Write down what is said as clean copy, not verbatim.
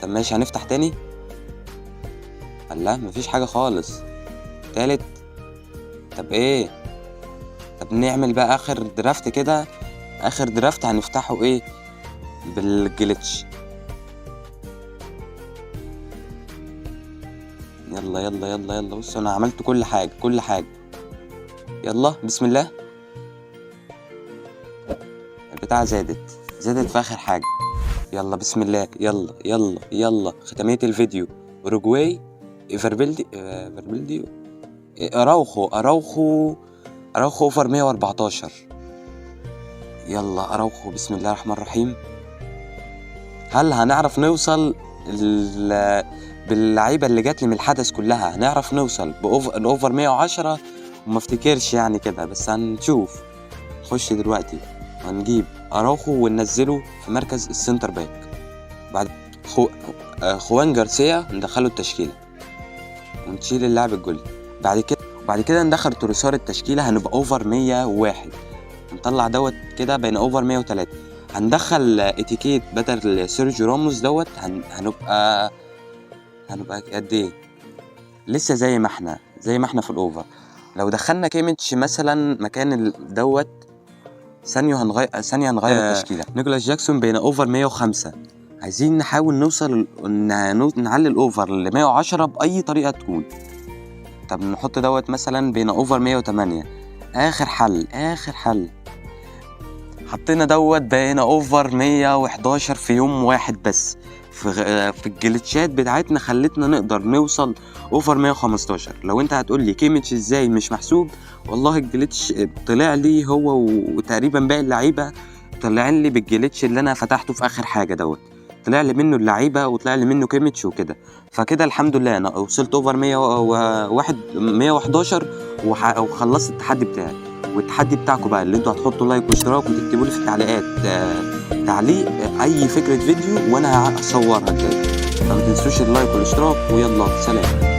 طب ماشي هنفتح تاني. الله مفيش حاجة خالص. تالت. طب ايه؟ طب نعمل بقى اخر درافت كده. اخر درافت هنفتحه ايه؟ بالجليتش. يلا يلا يلا يلا. بص انا عملت كل حاجة. يلا بسم الله. البتاعة زادت في اخر حاجة. يلا بسم الله. يلا يلا يلا. ختامية الفيديو اوروجواي فيربيلدي اراوخو اوفر 114. يلا اراوخو بسم الله الرحمن الرحيم. هل هنعرف نوصل باللعيبه اللي جات لي من الحدث كلها؟ هنعرف نوصل باوفر 110 وما افتكرش يعني كده، بس هنشوف. نخش دلوقتي هنجيب اراوخو وننزله في مركز السنتر باك. بعد خوان جارسيا ندخله التشكيله ونشيل اللاعب الجولي. بعد كده ندخل تروسار التشكيله. هنبقى اوفر 101. نطلع دوت كده بين اوفر 103. هندخل اتيكيت بدل سيرجيو راموس دوت. هنبقى قد ايه؟ لسه زي ما احنا في الاوفر. لو دخلنا كيميتش مثلا مكان دوت ثانيه هنغير التشكيله. نيكولاس جاكسون بين اوفر 105. عايزين نحاول نوصل نعلي الاوفر ل 110 باي طريقه تكون. طب نحط دوت مثلا بين اوفر 108. اخر حل حطينا دوت بقينا اوفر 111 في يوم واحد بس. في الجليتشات بتاعتنا خلتنا نقدر نوصل اوفر 115. لو انت هتقول لي كيميتش ازاي مش محسوب، والله الجليتش طلع لي هو وتقريبا باقي اللعيبه طلع لي بالجليتش اللي انا فتحته في اخر حاجه دوت. طلع لي منه اللعيبه وطلع لي منه كيميتش وكده. فكده الحمد لله انا وصلت اوفر 111 وخلصت التحدي بتاعي. والتحدي بتاعكم بقى اللي انتوا هتحطوا لايك واشتراك وتكتبوا لي في التعليقات تعليق اي فكره فيديو وانا هصورها كده. فما تنسوش اللايك والاشتراك ويلا سلام.